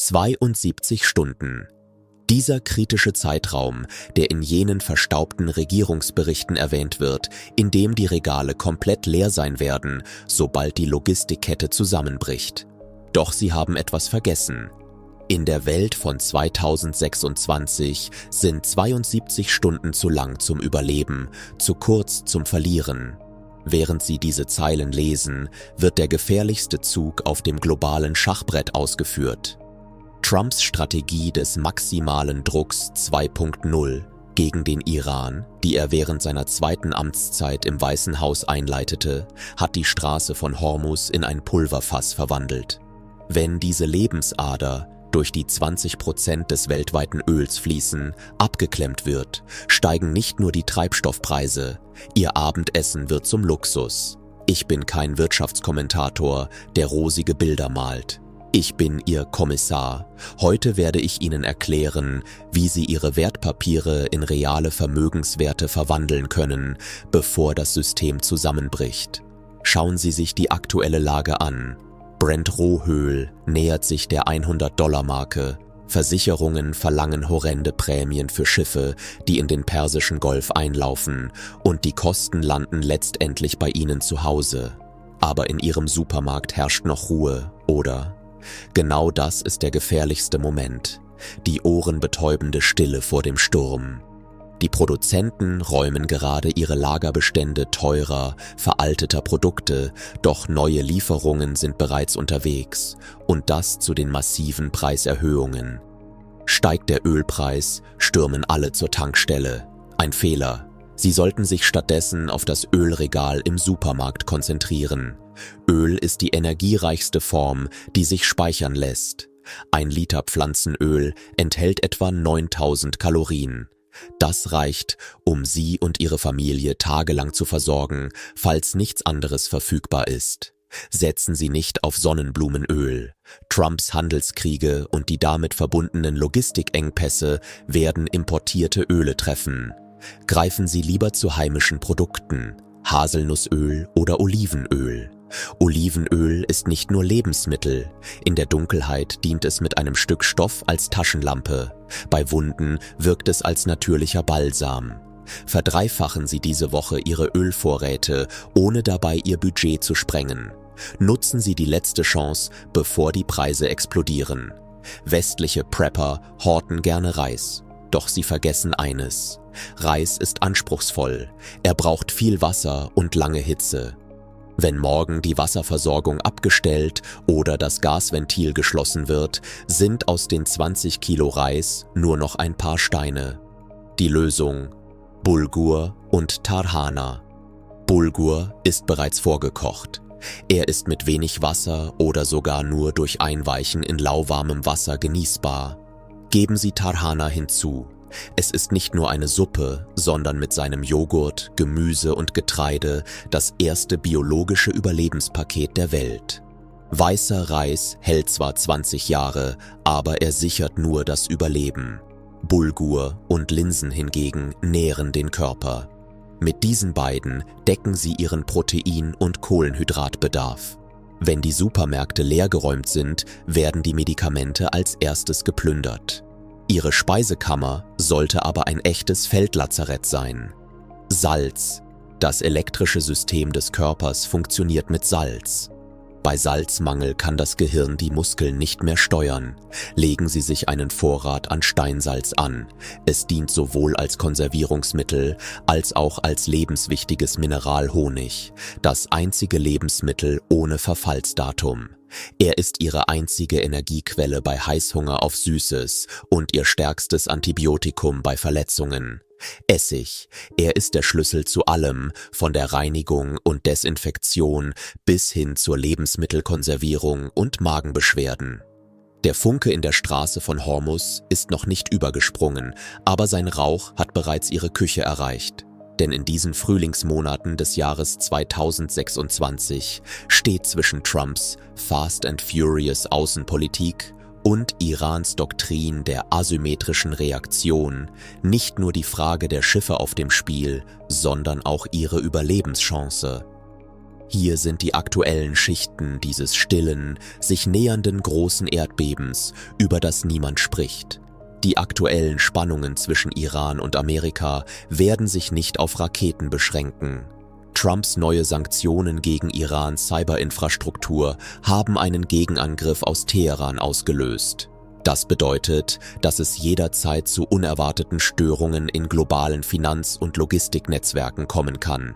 72 Stunden. Dieser kritische Zeitraum, der in jenen verstaubten Regierungsberichten erwähnt wird, in dem die Regale komplett leer sein werden, sobald die Logistikkette zusammenbricht. Doch sie haben etwas vergessen. In der Welt von 2026 sind 72 Stunden zu lang zum Überleben, zu kurz zum Verlieren. Während Sie diese Zeilen lesen, wird der gefährlichste Zug auf dem globalen Schachbrett ausgeführt. Trumps Strategie des maximalen Drucks 2.0 gegen den Iran, die er während seiner zweiten Amtszeit im Weißen Haus einleitete, hat die Straße von Hormuz in ein Pulverfass verwandelt. Wenn diese Lebensader, durch die 20% des weltweiten Öls fließen, abgeklemmt wird, steigen nicht nur die Treibstoffpreise, Ihr Abendessen wird zum Luxus. Ich bin kein Wirtschaftskommentator, der rosige Bilder malt. Ich bin Ihr Kommissar. Heute werde ich Ihnen erklären, wie Sie Ihre Wertpapiere in reale Vermögenswerte verwandeln können, bevor das System zusammenbricht. Schauen Sie sich die aktuelle Lage an. Brent-Rohöl nähert sich der $100-Marke. Versicherungen verlangen horrende Prämien für Schiffe, die in den Persischen Golf einlaufen, und die Kosten landen letztendlich bei Ihnen zu Hause. Aber in Ihrem Supermarkt herrscht noch Ruhe, oder? Genau das ist der gefährlichste Moment, die ohrenbetäubende Stille vor dem Sturm. Die Produzenten räumen gerade ihre Lagerbestände teurer, veralteter Produkte, doch neue Lieferungen sind bereits unterwegs, und das zu den massiven Preiserhöhungen. Steigt der Ölpreis, stürmen alle zur Tankstelle. Ein Fehler. Sie sollten sich stattdessen auf das Ölregal im Supermarkt konzentrieren. Öl ist die energiereichste Form, die sich speichern lässt. 1 Liter Pflanzenöl enthält etwa 9000 Kalorien. Das reicht, um Sie und Ihre Familie tagelang zu versorgen, falls nichts anderes verfügbar ist. Setzen Sie nicht auf Sonnenblumenöl. Trumps Handelskriege und die damit verbundenen Logistikengpässe werden importierte Öle treffen. Greifen Sie lieber zu heimischen Produkten, Haselnussöl oder Olivenöl. Olivenöl ist nicht nur Lebensmittel. In der Dunkelheit dient es mit einem Stück Stoff als Taschenlampe. Bei Wunden wirkt es als natürlicher Balsam. Verdreifachen Sie diese Woche Ihre Ölvorräte, ohne dabei Ihr Budget zu sprengen. Nutzen Sie die letzte Chance, bevor die Preise explodieren. Westliche Prepper horten gerne Reis. Doch sie vergessen eines: Reis ist anspruchsvoll. Er braucht viel Wasser und lange Hitze. Wenn morgen die Wasserversorgung abgestellt oder das Gasventil geschlossen wird, sind aus den 20 Kilo Reis nur noch ein paar Steine. Die Lösung: Bulgur und Tarhana. Bulgur ist bereits vorgekocht. Er ist mit wenig Wasser oder sogar nur durch Einweichen in lauwarmem Wasser genießbar. Geben Sie Tarhana hinzu. Es ist nicht nur eine Suppe, sondern mit seinem Joghurt, Gemüse und Getreide das erste biologische Überlebenspaket der Welt. Weißer Reis hält zwar 20 Jahre, aber er sichert nur das Überleben. Bulgur und Linsen hingegen nähren den Körper. Mit diesen beiden decken sie ihren Protein- und Kohlenhydratbedarf. Wenn die Supermärkte leergeräumt sind, werden die Medikamente als erstes geplündert. Ihre Speisekammer sollte aber ein echtes Feldlazarett sein. Salz. Das elektrische System des Körpers funktioniert mit Salz. Bei Salzmangel kann das Gehirn die Muskeln nicht mehr steuern. Legen Sie sich einen Vorrat an Steinsalz an. Es dient sowohl als Konservierungsmittel als auch als lebenswichtiges Mineral Honig, das einzige Lebensmittel ohne Verfallsdatum. Er ist Ihre einzige Energiequelle bei Heißhunger auf Süßes und Ihr stärkstes Antibiotikum bei Verletzungen. Essig. Er ist der Schlüssel zu allem, von der Reinigung und Desinfektion bis hin zur Lebensmittelkonservierung und Magenbeschwerden. Der Funke in der Straße von Hormuz ist noch nicht übergesprungen, aber sein Rauch hat bereits Ihre Küche erreicht. Denn in diesen Frühlingsmonaten des Jahres 2026 steht zwischen Trumps Fast and Furious Außenpolitik und Irans Doktrin der asymmetrischen Reaktion nicht nur die Frage der Schiffe auf dem Spiel, sondern auch ihre Überlebenschance. Hier sind die aktuellen Schichten dieses stillen, sich nähernden großen Erdbebens, über das niemand spricht. Die aktuellen Spannungen zwischen Iran und Amerika werden sich nicht auf Raketen beschränken. Trumps neue Sanktionen gegen Irans Cyberinfrastruktur haben einen Gegenangriff aus Teheran ausgelöst. Das bedeutet, dass es jederzeit zu unerwarteten Störungen in globalen Finanz- und Logistiknetzwerken kommen kann.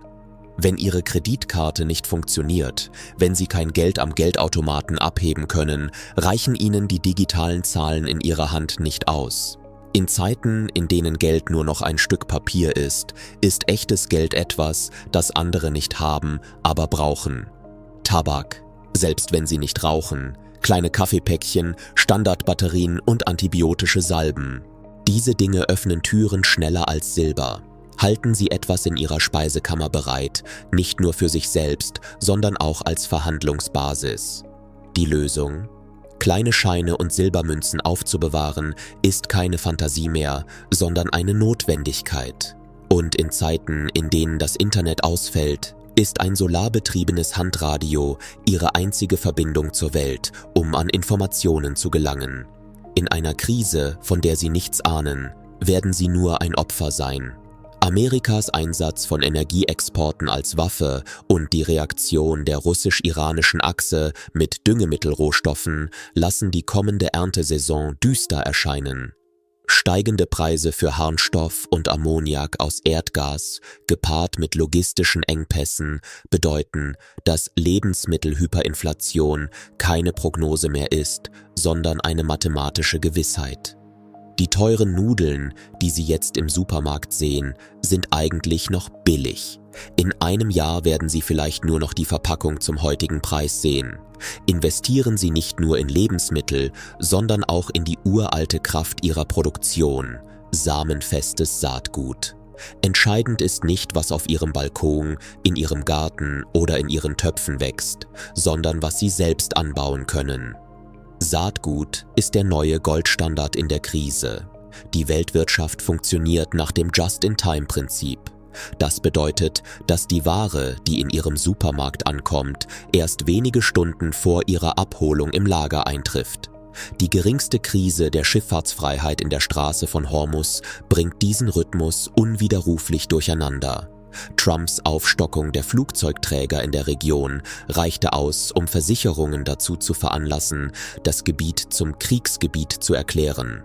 Wenn Ihre Kreditkarte nicht funktioniert, wenn Sie kein Geld am Geldautomaten abheben können, reichen Ihnen die digitalen Zahlen in Ihrer Hand nicht aus. In Zeiten, in denen Geld nur noch ein Stück Papier ist echtes Geld etwas, das andere nicht haben, aber brauchen. Tabak, selbst wenn Sie nicht rauchen, kleine Kaffeepäckchen, Standardbatterien und antibiotische Salben. Diese Dinge öffnen Türen schneller als Silber. Halten Sie etwas in Ihrer Speisekammer bereit, nicht nur für sich selbst, sondern auch als Verhandlungsbasis. Die Lösung? Kleine Scheine und Silbermünzen aufzubewahren, ist keine Fantasie mehr, sondern eine Notwendigkeit. Und in Zeiten, in denen das Internet ausfällt, ist ein solarbetriebenes Handradio Ihre einzige Verbindung zur Welt, um an Informationen zu gelangen. In einer Krise, von der Sie nichts ahnen, werden Sie nur ein Opfer sein. Amerikas Einsatz von Energieexporten als Waffe und die Reaktion der russisch-iranischen Achse mit Düngemittelrohstoffen lassen die kommende Erntesaison düster erscheinen. Steigende Preise für Harnstoff und Ammoniak aus Erdgas, gepaart mit logistischen Engpässen, bedeuten, dass Lebensmittelhyperinflation keine Prognose mehr ist, sondern eine mathematische Gewissheit. Die teuren Nudeln, die Sie jetzt im Supermarkt sehen, sind eigentlich noch billig. In einem Jahr werden Sie vielleicht nur noch die Verpackung zum heutigen Preis sehen. Investieren Sie nicht nur in Lebensmittel, sondern auch in die uralte Kraft Ihrer Produktion, samenfestes Saatgut. Entscheidend ist nicht, was auf Ihrem Balkon, in Ihrem Garten oder in Ihren Töpfen wächst, sondern was Sie selbst anbauen können. Saatgut ist der neue Goldstandard in der Krise. Die Weltwirtschaft funktioniert nach dem Just-in-Time-Prinzip. Das bedeutet, dass die Ware, die in Ihrem Supermarkt ankommt, erst wenige Stunden vor ihrer Abholung im Lager eintrifft. Die geringste Krise der Schifffahrtsfreiheit in der Straße von Hormuz bringt diesen Rhythmus unwiderruflich durcheinander. Trumps Aufstockung der Flugzeugträger in der Region reichte aus, um Versicherungen dazu zu veranlassen, das Gebiet zum Kriegsgebiet zu erklären.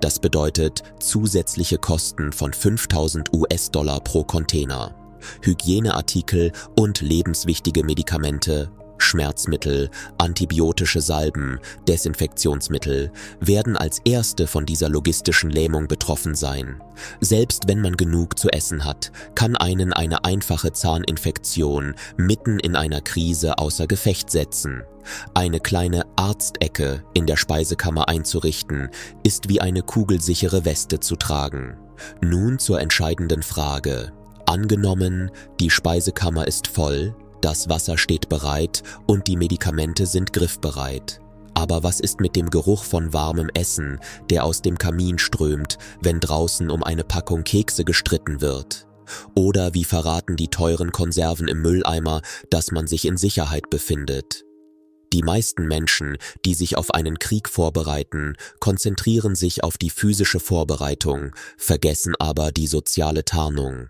Das bedeutet zusätzliche Kosten von $5.000 pro Container. Hygieneartikel und lebenswichtige Medikamente, Schmerzmittel, antibiotische Salben, Desinfektionsmittel werden als erste von dieser logistischen Lähmung betroffen sein. Selbst wenn man genug zu essen hat, kann einen eine einfache Zahninfektion mitten in einer Krise außer Gefecht setzen. Eine kleine Arztecke in der Speisekammer einzurichten, ist wie eine kugelsichere Weste zu tragen. Nun zur entscheidenden Frage. Angenommen, die Speisekammer ist voll, das Wasser steht bereit und die Medikamente sind griffbereit. Aber was ist mit dem Geruch von warmem Essen, der aus dem Kamin strömt, wenn draußen um eine Packung Kekse gestritten wird? Oder wie verraten die teuren Konserven im Mülleimer, dass man sich in Sicherheit befindet? Die meisten Menschen, die sich auf einen Krieg vorbereiten, konzentrieren sich auf die physische Vorbereitung, vergessen aber die soziale Tarnung.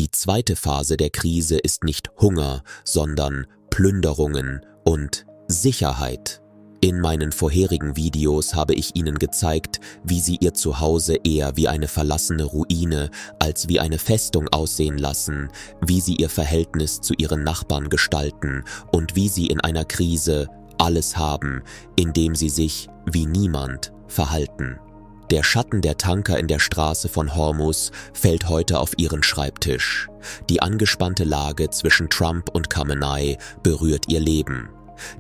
Die zweite Phase der Krise ist nicht Hunger, sondern Plünderungen und Sicherheit. In meinen vorherigen Videos habe ich Ihnen gezeigt, wie Sie Ihr Zuhause eher wie eine verlassene Ruine als wie eine Festung aussehen lassen, wie Sie Ihr Verhältnis zu Ihren Nachbarn gestalten und wie Sie in einer Krise alles haben, indem Sie sich wie niemand verhalten. Der Schatten der Tanker in der Straße von Hormuz fällt heute auf Ihren Schreibtisch. Die angespannte Lage zwischen Trump und Khamenei berührt Ihr Leben.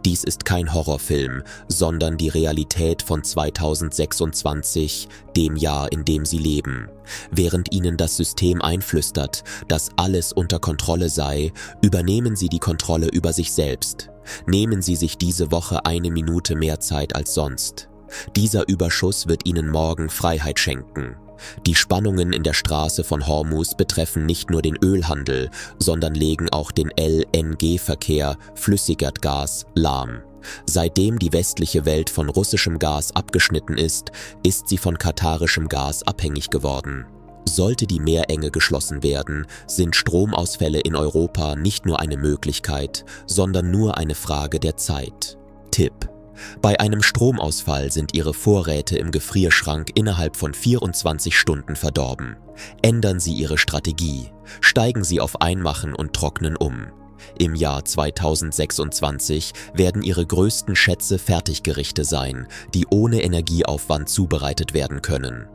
Dies ist kein Horrorfilm, sondern die Realität von 2026, dem Jahr, in dem Sie leben. Während Ihnen das System einflüstert, dass alles unter Kontrolle sei, übernehmen Sie die Kontrolle über sich selbst. Nehmen Sie sich diese Woche 1 Minute mehr Zeit als sonst. Dieser Überschuss wird Ihnen morgen Freiheit schenken. Die Spannungen in der Straße von Hormuz betreffen nicht nur den Ölhandel, sondern legen auch den LNG-Verkehr, Flüssigerdgas, lahm. Seitdem die westliche Welt von russischem Gas abgeschnitten ist, ist sie von katarischem Gas abhängig geworden. Sollte die Meerenge geschlossen werden, sind Stromausfälle in Europa nicht nur eine Möglichkeit, sondern nur eine Frage der Zeit. Tipp: Bei einem Stromausfall sind Ihre Vorräte im Gefrierschrank innerhalb von 24 Stunden verdorben. Ändern Sie Ihre Strategie. Steigen Sie auf Einmachen und Trocknen um. Im Jahr 2026 werden Ihre größten Schätze Fertiggerichte sein, die ohne Energieaufwand zubereitet werden können.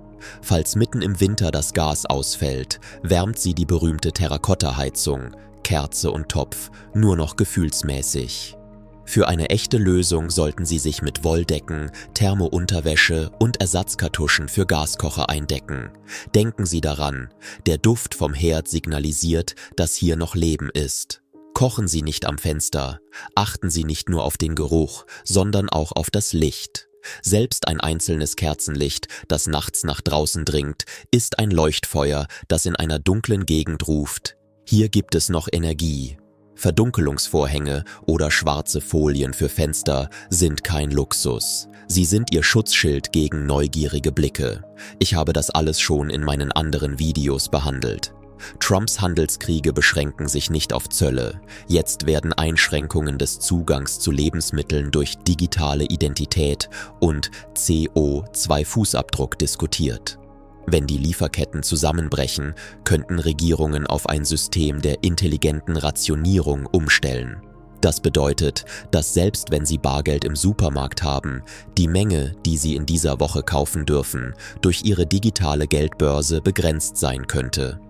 Falls mitten im Winter das Gas ausfällt, wärmt Sie die berühmte Terrakotta-Heizung, Kerze und Topf, nur noch gefühlsmäßig. Für eine echte Lösung sollten Sie sich mit Wolldecken, Thermounterwäsche und Ersatzkartuschen für Gaskocher eindecken. Denken Sie daran, der Duft vom Herd signalisiert, dass hier noch Leben ist. Kochen Sie nicht am Fenster, achten Sie nicht nur auf den Geruch, sondern auch auf das Licht. Selbst ein einzelnes Kerzenlicht, das nachts nach draußen dringt, ist ein Leuchtfeuer, das in einer dunklen Gegend ruft: Hier gibt es noch Energie. Verdunkelungsvorhänge oder schwarze Folien für Fenster sind kein Luxus. Sie sind Ihr Schutzschild gegen neugierige Blicke. Ich habe das alles schon in meinen anderen Videos behandelt. Trumps Handelskriege beschränken sich nicht auf Zölle. Jetzt werden Einschränkungen des Zugangs zu Lebensmitteln durch digitale Identität und CO2-Fußabdruck diskutiert. Wenn die Lieferketten zusammenbrechen, könnten Regierungen auf ein System der intelligenten Rationierung umstellen. Das bedeutet, dass selbst wenn Sie Bargeld im Supermarkt haben, die Menge, die Sie in dieser Woche kaufen dürfen, durch Ihre digitale Geldbörse begrenzt sein könnte.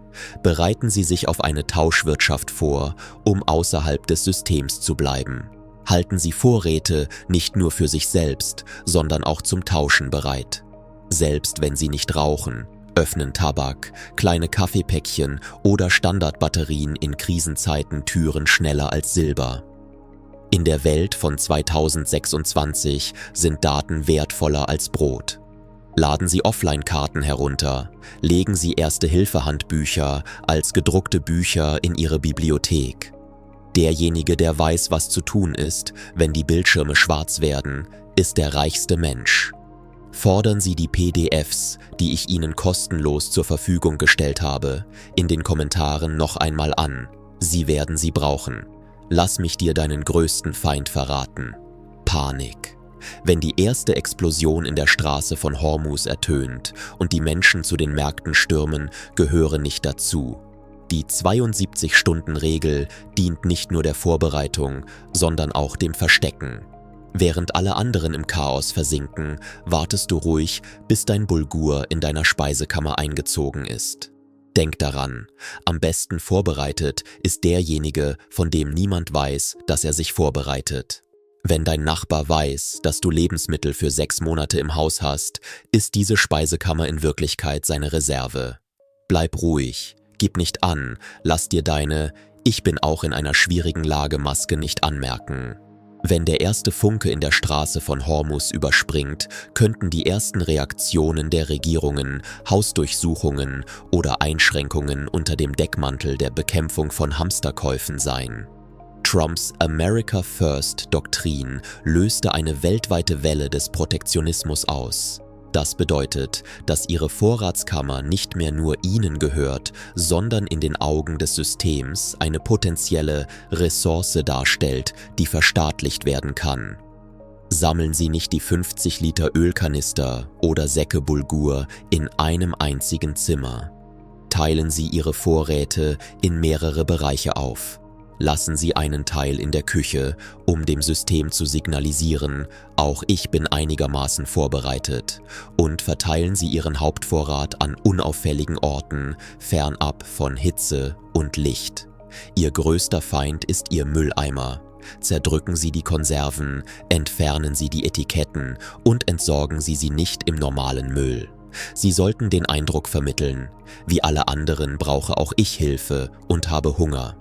Bereiten Sie sich auf eine Tauschwirtschaft vor, um außerhalb des Systems zu bleiben. Halten Sie Vorräte nicht nur für sich selbst, sondern auch zum Tauschen bereit. Selbst wenn Sie nicht rauchen, öffnen Tabak, kleine Kaffeepäckchen oder Standardbatterien in Krisenzeiten Türen schneller als Silber. In der Welt von 2026 sind Daten wertvoller als Brot. Laden Sie Offline-Karten herunter, legen Sie Erste-Hilfe-Handbücher als gedruckte Bücher in Ihre Bibliothek. Derjenige, der weiß, was zu tun ist, wenn die Bildschirme schwarz werden, ist der reichste Mensch. Fordern Sie die PDFs, die ich Ihnen kostenlos zur Verfügung gestellt habe, in den Kommentaren noch einmal an. Sie werden sie brauchen. Lass mich dir deinen größten Feind verraten: Panik. Wenn die erste Explosion in der Straße von Hormuz ertönt und die Menschen zu den Märkten stürmen, gehöre nicht dazu. Die 72-Stunden-Regel dient nicht nur der Vorbereitung, sondern auch dem Verstecken. Während alle anderen im Chaos versinken, wartest du ruhig, bis dein Bulgur in deiner Speisekammer eingezogen ist. Denk daran, am besten vorbereitet ist derjenige, von dem niemand weiß, dass er sich vorbereitet. Wenn dein Nachbar weiß, dass du Lebensmittel für 6 Monate im Haus hast, ist diese Speisekammer in Wirklichkeit seine Reserve. Bleib ruhig, gib nicht an, lass dir deine „Ich bin auch in einer schwierigen Lage" Maske nicht anmerken. Wenn der erste Funke in der Straße von Hormuz überspringt, könnten die ersten Reaktionen der Regierungen Hausdurchsuchungen oder Einschränkungen unter dem Deckmantel der Bekämpfung von Hamsterkäufen sein. Trumps America First-Doktrin löste eine weltweite Welle des Protektionismus aus. Das bedeutet, dass Ihre Vorratskammer nicht mehr nur Ihnen gehört, sondern in den Augen des Systems eine potenzielle Ressource darstellt, die verstaatlicht werden kann. Sammeln Sie nicht die 50 Liter Ölkanister oder Säcke Bulgur in einem einzigen Zimmer. Teilen Sie Ihre Vorräte in mehrere Bereiche auf. Lassen Sie einen Teil in der Küche, um dem System zu signalisieren: Auch ich bin einigermaßen vorbereitet, und verteilen Sie Ihren Hauptvorrat an unauffälligen Orten, fernab von Hitze und Licht. Ihr größter Feind ist Ihr Mülleimer. Zerdrücken Sie die Konserven, entfernen Sie die Etiketten und entsorgen Sie sie nicht im normalen Müll. Sie sollten den Eindruck vermitteln: Wie alle anderen brauche auch ich Hilfe und habe Hunger.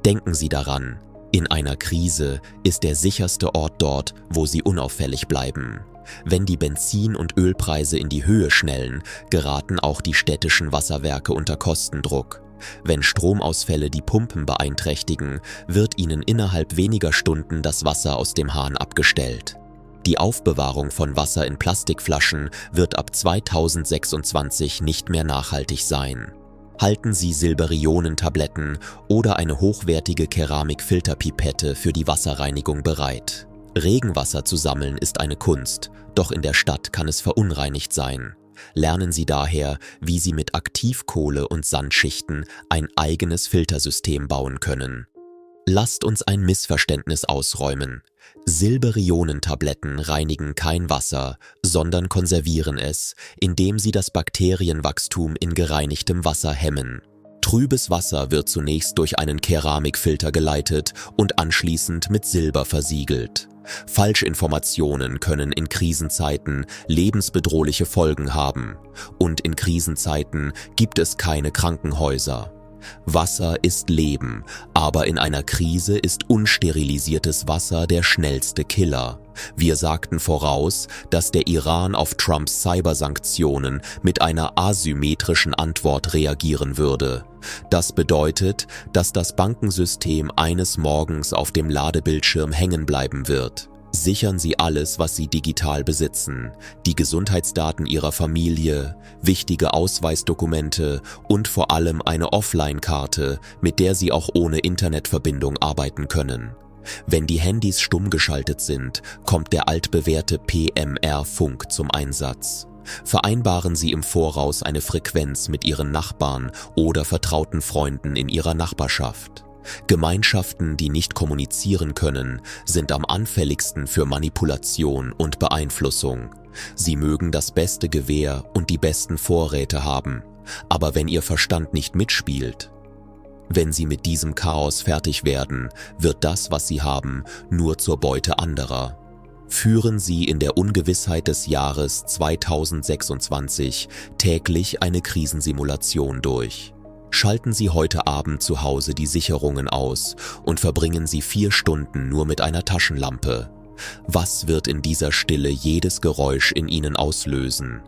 Denken Sie daran, in einer Krise ist der sicherste Ort dort, wo Sie unauffällig bleiben. Wenn die Benzin- und Ölpreise in die Höhe schnellen, geraten auch die städtischen Wasserwerke unter Kostendruck. Wenn Stromausfälle die Pumpen beeinträchtigen, wird ihnen innerhalb weniger Stunden das Wasser aus dem Hahn abgestellt. Die Aufbewahrung von Wasser in Plastikflaschen wird ab 2026 nicht mehr nachhaltig sein. Halten Sie Silberionen-Tabletten oder eine hochwertige Keramikfilterpipette für die Wasserreinigung bereit. Regenwasser zu sammeln ist eine Kunst, doch in der Stadt kann es verunreinigt sein. Lernen Sie daher, wie Sie mit Aktivkohle und Sandschichten ein eigenes Filtersystem bauen können. Lasst uns ein Missverständnis ausräumen. Silberionentabletten reinigen kein Wasser, sondern konservieren es, indem sie das Bakterienwachstum in gereinigtem Wasser hemmen. Trübes Wasser wird zunächst durch einen Keramikfilter geleitet und anschließend mit Silber versiegelt. Falschinformationen können in Krisenzeiten lebensbedrohliche Folgen haben. Und in Krisenzeiten gibt es keine Krankenhäuser. Wasser ist Leben, aber in einer Krise ist unsterilisiertes Wasser der schnellste Killer. Wir sagten voraus, dass der Iran auf Trumps Cybersanktionen mit einer asymmetrischen Antwort reagieren würde. Das bedeutet, dass das Bankensystem eines Morgens auf dem Ladebildschirm hängen bleiben wird. Sichern Sie alles, was Sie digital besitzen, die Gesundheitsdaten Ihrer Familie, wichtige Ausweisdokumente und vor allem eine Offline-Karte, mit der Sie auch ohne Internetverbindung arbeiten können. Wenn die Handys stumm geschaltet sind, kommt der altbewährte PMR-Funk zum Einsatz. Vereinbaren Sie im Voraus eine Frequenz mit Ihren Nachbarn oder vertrauten Freunden in Ihrer Nachbarschaft. Gemeinschaften, die nicht kommunizieren können, sind am anfälligsten für Manipulation und Beeinflussung. Sie mögen das beste Gewehr und die besten Vorräte haben, aber wenn Ihr Verstand nicht mitspielt, wenn Sie mit diesem Chaos fertig werden, wird das, was Sie haben, nur zur Beute anderer. Führen Sie in der Ungewissheit des Jahres 2026 täglich eine Krisensimulation durch. Schalten Sie heute Abend zu Hause die Sicherungen aus und verbringen Sie 4 Stunden nur mit einer Taschenlampe. Was wird in dieser Stille jedes Geräusch in Ihnen auslösen?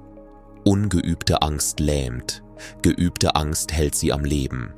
Ungeübte Angst lähmt, geübte Angst hält Sie am Leben.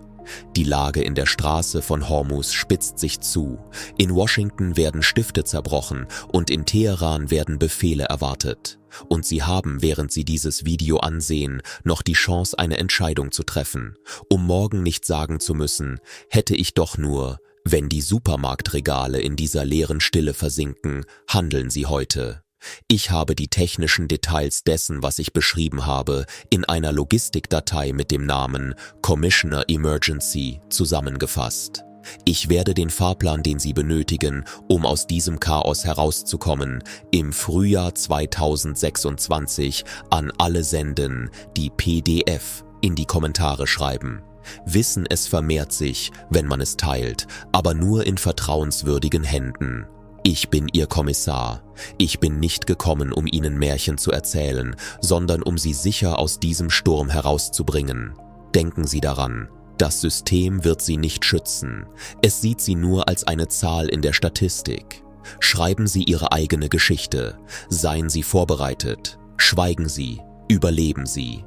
Die Lage in der Straße von Hormuz spitzt sich zu. In Washington werden Stifte zerbrochen und in Teheran werden Befehle erwartet. Und Sie haben, während Sie dieses Video ansehen, noch die Chance, eine Entscheidung zu treffen, um morgen nicht sagen zu müssen, hätte ich doch nur, wenn die Supermarktregale in dieser leeren Stille versinken, handeln Sie heute. Ich habe die technischen Details dessen, was ich beschrieben habe, in einer Logistikdatei mit dem Namen Commissioner Emergency zusammengefasst. Ich werde den Fahrplan, den Sie benötigen, um aus diesem Chaos herauszukommen, im Frühjahr 2026 an alle senden, die PDF in die Kommentare schreiben. Wissen, es vermehrt sich, wenn man es teilt, aber nur in vertrauenswürdigen Händen. Ich bin Ihr Kommissar. Ich bin nicht gekommen, um Ihnen Märchen zu erzählen, sondern um Sie sicher aus diesem Sturm herauszubringen. Denken Sie daran, das System wird Sie nicht schützen. Es sieht Sie nur als eine Zahl in der Statistik. Schreiben Sie Ihre eigene Geschichte. Seien Sie vorbereitet. Schweigen Sie. Überleben Sie.